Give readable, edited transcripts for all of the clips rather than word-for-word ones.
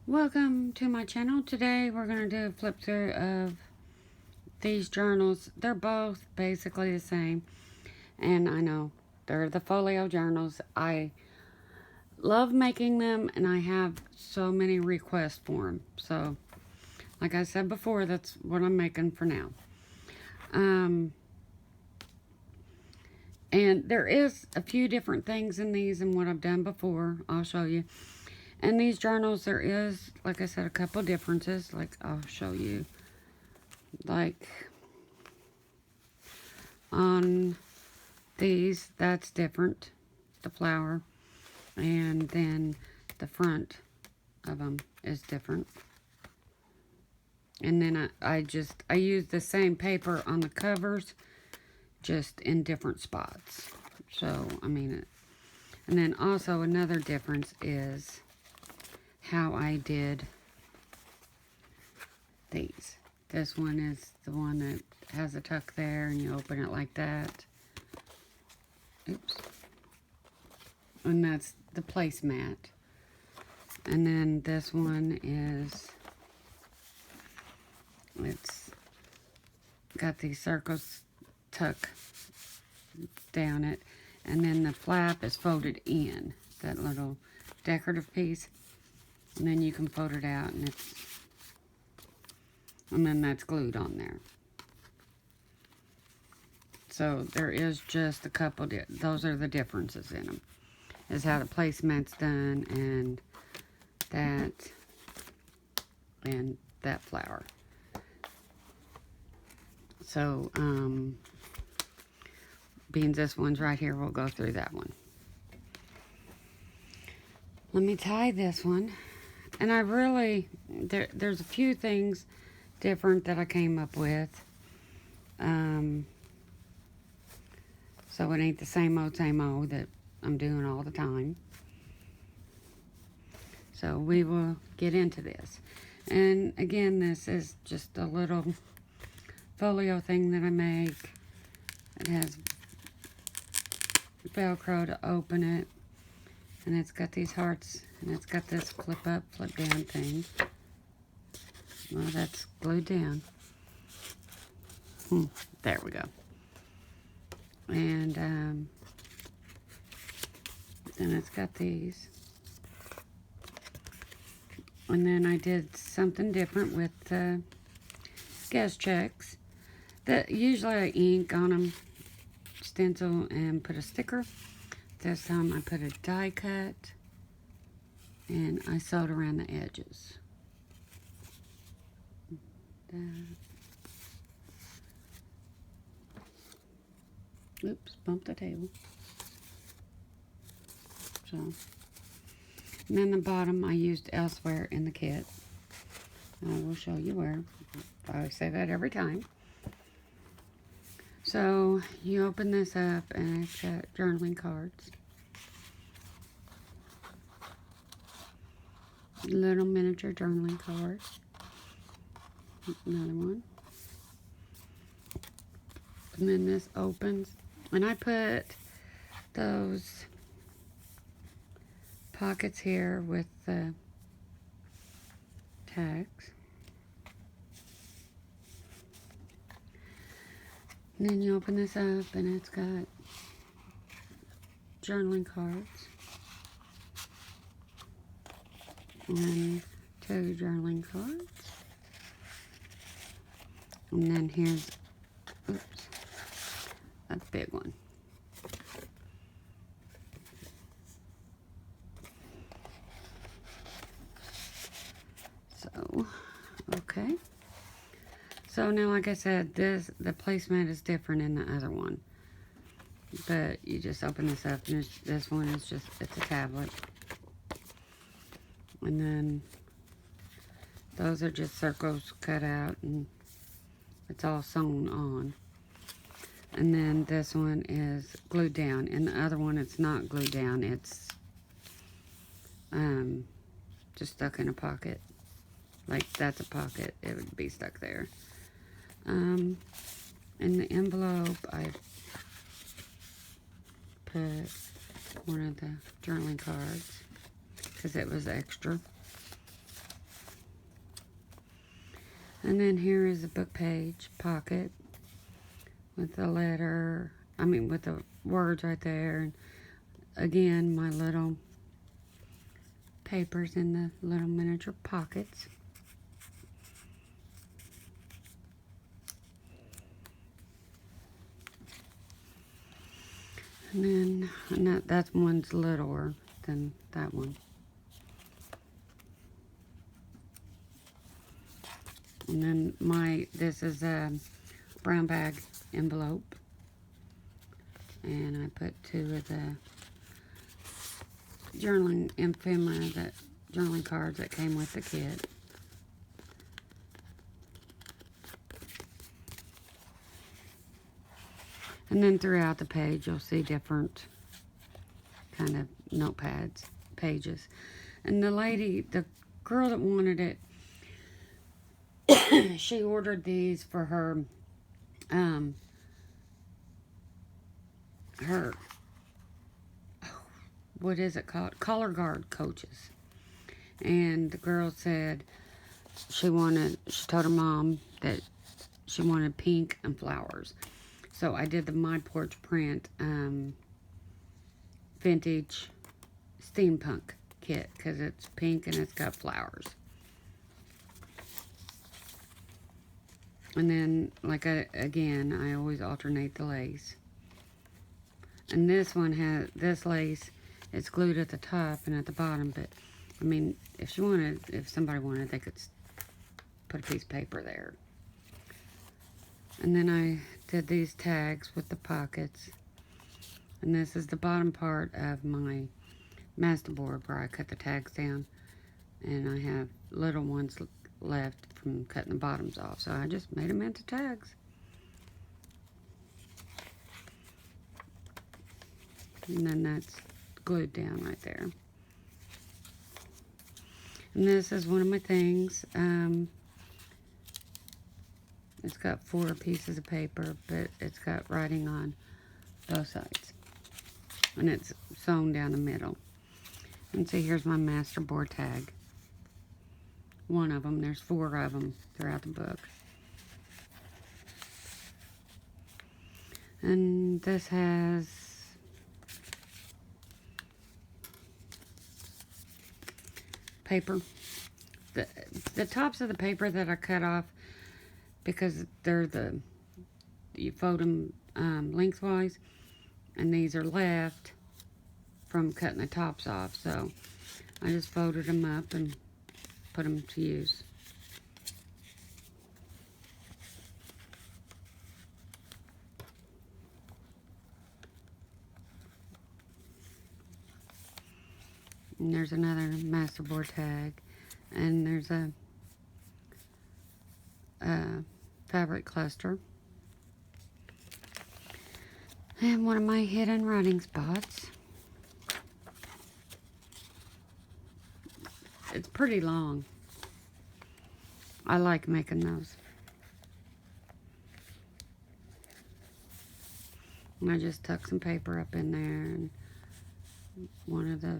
Welcome to my channel. Today we're going to do a flip through of these journals. They're both basically the same, and I know they're the Folio journals. I love making them, and I have so many requests for them. So, like I said before, that's what I'm making for now. And there is a few different things in these than what I've done before. I'll show you. And these journals, there is, like I said, a couple differences. Like, I'll show you. Like, on these, that's different. The flower. And then the front of them is different. And then I use the same paper on the covers, just in different spots. So, I mean, and then also another difference is how I did these. This one is the one that has a tuck there and you open it like that. Oops. And that's the placemat. And then this one is, it's got these circles tuck down it. And then the flap is folded in, that little decorative piece. And then you can fold it out, and then that's glued on there. So there is just a couple, those are the differences in them. Is how the placemat's done, and that flower. So, being this one's right here, we'll go through that one. Let me tie this one. And I really, there's a few things different that I came up with. So it ain't the same old that I'm doing all the time. So we will get into this. And again, this is just a little folio thing that I make. It has Velcro to open it. And it's got these hearts, and it's got this flip up, flip down thing. Well, that's glued down. There we go. And then it's got these. And then I did something different with guest checks. That usually I ink on them, stencil, and put a sticker. This time I put a die cut, and I sewed around the edges. Oops, bumped the table. So, and then the bottom I used elsewhere in the kit. I will show you where. I say that every time. So, you open this up, and it's got journaling cards. Little miniature journaling cards. Another one. And then this opens. And I put those pockets here with the tags. And then you open this up, and it's got journaling cards. And 2 journaling cards. And then here's, oops, a big one. So, okay. So now, like I said, the placemat is different in the other one. But you just open this up, and this one is just, it's a tablet. And then those are just circles cut out, and it's all sewn on. And then this one is glued down, and the other one, it's not glued down, it's just stuck in a pocket. Like, that's a pocket, it would be stuck there. In the envelope, I put one of the journaling cards, because it was extra. And then here is a book page pocket with the letter, with the words right there. And again, my little papers in the little miniature pockets. And then, that one's littler than that one. And then this is a brown bag envelope. And I put 2 of the journaling ephemera, journaling cards that came with the kit. And then throughout the page, you'll see different kind of notepads, pages. And the girl that wanted it, she ordered these for her, what is it called? Color guard coaches. And the girl said she told her mom that she wanted pink and flowers. So I did the My Porch Print vintage steampunk kit because it's pink and it's got flowers. And then, again, I always alternate the lace. And this one this lace is glued at the top and at the bottom, but if somebody wanted, they could put a piece of paper there. And then I did these tags with the pockets. And this is the bottom part of my masterboard where I cut the tags down. And I have little ones left from cutting the bottoms off. So I just made them into tags. And then that's glued down right there. And this is one of my things. It's got 4 pieces of paper, but it's got writing on both sides. And it's sewn down the middle. And see, here's my masterboard tag. One of them. There's 4 of them throughout the book. And this has paper. The tops of the paper that I cut off, because you fold them lengthwise, and these are left from cutting the tops off. So I just folded them up and put them to use. And there's another masterboard tag, and there's a fabric cluster, and one of my hidden writing spots. It's pretty long. I like making those. And I just tuck some paper up in there, and one of the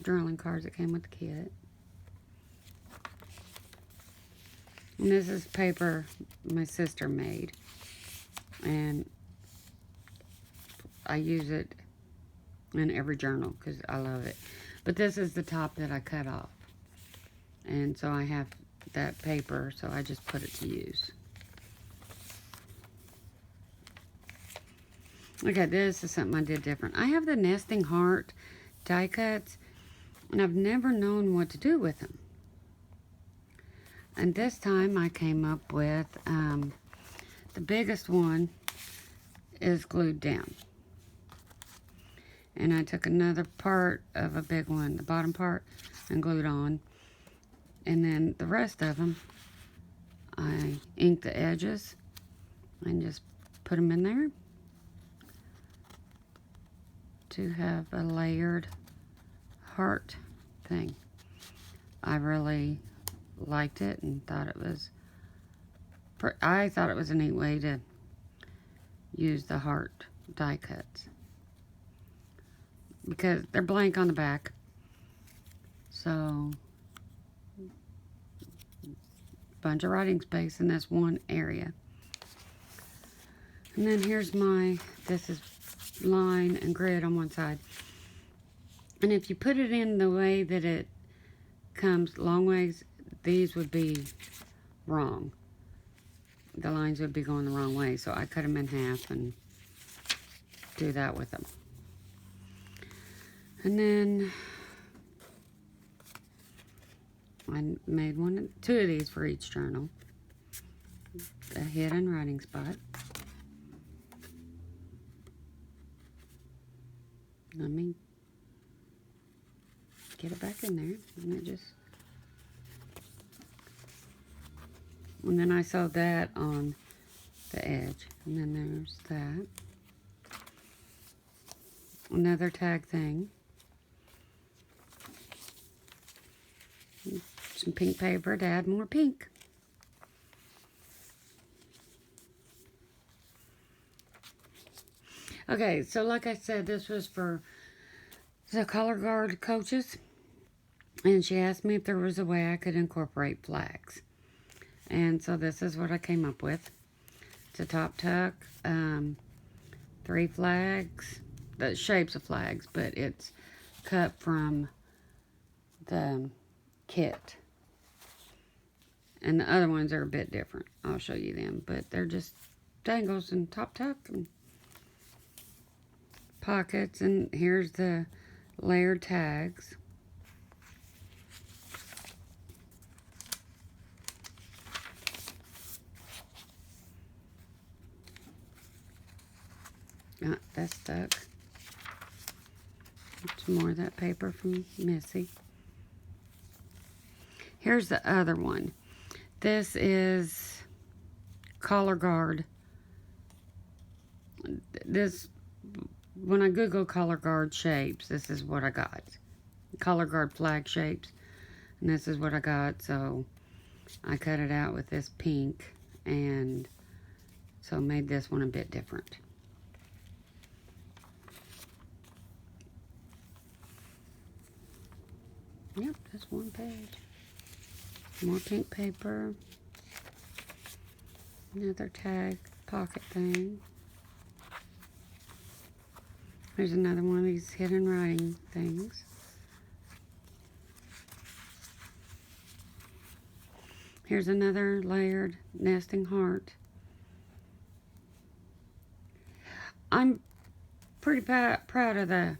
journaling cards that came with the kit. And this is paper my sister made, and I use it in every journal because I love it. But this is the top that I cut off, and so I have that paper, so I just put it to use. Okay, this is something I did different. I have the nesting heart die cuts, and I've never known what to do with them. And this time I came up with, the biggest one is glued down. And I took another part of a big one, the bottom part, and glued on. And then the rest of them, I inked the edges and just put them in there to have a layered heart thing. I really liked it and thought it was, I thought it was a neat way to use the heart die cuts, because they're blank on the back, so bunch of writing space in this one area. And then here's this is line and grid on one side. And if you put it in the way that it comes long ways, these would be wrong. The lines would be going the wrong way. So I cut them in half and do that with them. And then I made two of these for each journal. A hidden writing spot. Let me get it back in there. And then I sewed that on the edge. And then there's that. Another tag thing. Some pink paper to add more pink. Okay, so like I said, this was for the color guard coaches. And she asked me if there was a way I could incorporate flags. And so this is what I came up with. It's a top tuck, 3 flags, the shapes of flags, but it's cut from the kit. And the other ones are a bit different. I'll show you them, but they're just dangles and top tuck and pockets. And here's the layered tags. That's stuck. Some more of that paper from Missy. Here's the other one. This is collar guard. When I Google collar guard shapes, this is what I got. Collar guard flag shapes. And this is what I got. So I cut it out with this pink. And so made this one a bit different. Yep, that's one page. More pink paper. Another tag pocket thing. There's another one of these hidden writing things. Here's another layered nesting heart. I'm pretty proud of the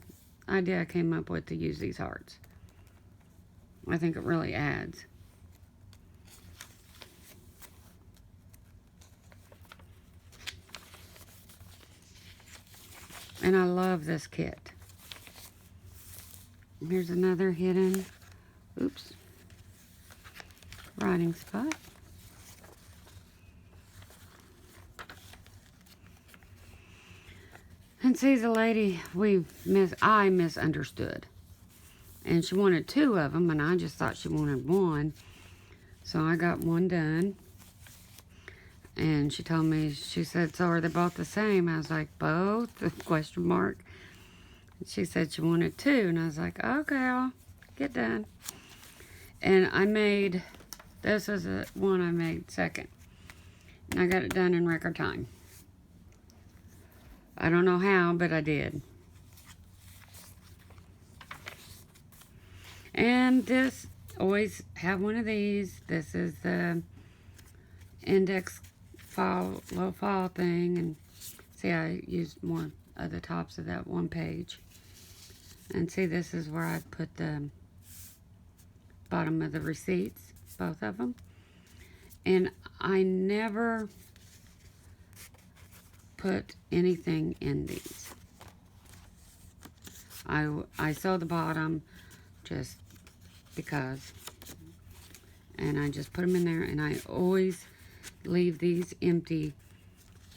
idea I came up with to use these hearts. I think it really adds. And I love this kit. Here's another hidden, writing spot. And see, the lady I misunderstood. And she wanted 2 of them, and I just thought she wanted 1. So I got 1 done. And she told me, she said, so are they both the same? I was like, both? Question mark. And she said she wanted 2. And I was like, okay, I'll get done. And I made, this was the one I made second. And I got it done in record time. I don't know how, but I did. And this, always have one of these. This is the index file, low file thing. And see, I used more of the tops of that one page. And see, this is where I put the bottom of the receipts, both of them. And I never put anything in these. I sew the bottom just because, and I just put them in there, and I always leave these empty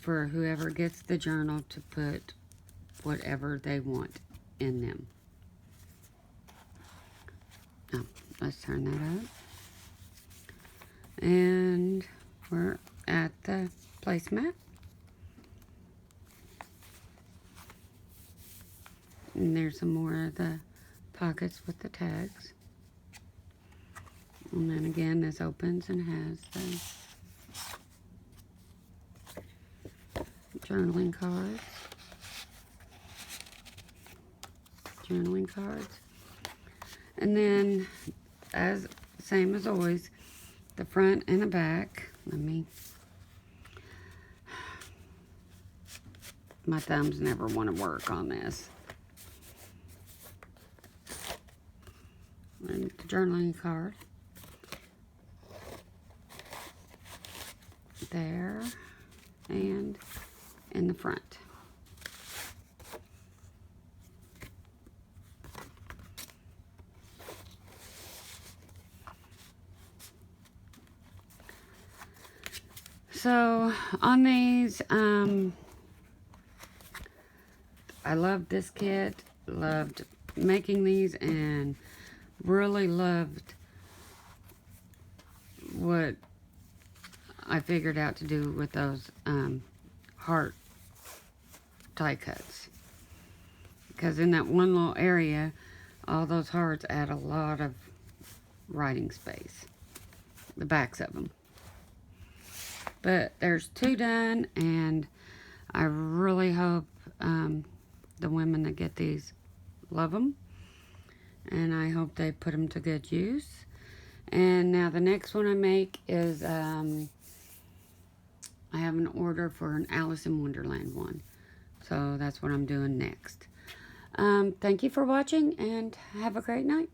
for whoever gets the journal to put whatever they want in them. Now, let's turn that up. And we're at the placemat. And there's some more of the pockets with the tags. And then again, this opens and has the journaling cards. And then, same as always, the front and the back. My thumbs never want to work on this. And the journaling card. There. And in the front. So, on these, I loved this kit, loved making these, and really loved what I figured out to do with those heart die cuts. Because in that one little area, all those hearts add a lot of writing space. The backs of them. But there's 2 done, and I really hope the women that get these love them. And I hope they put them to good use. And now the next one I make is, I have an order for an Alice in Wonderland one. So that's what I'm doing next. Thank you for watching, and have a great night.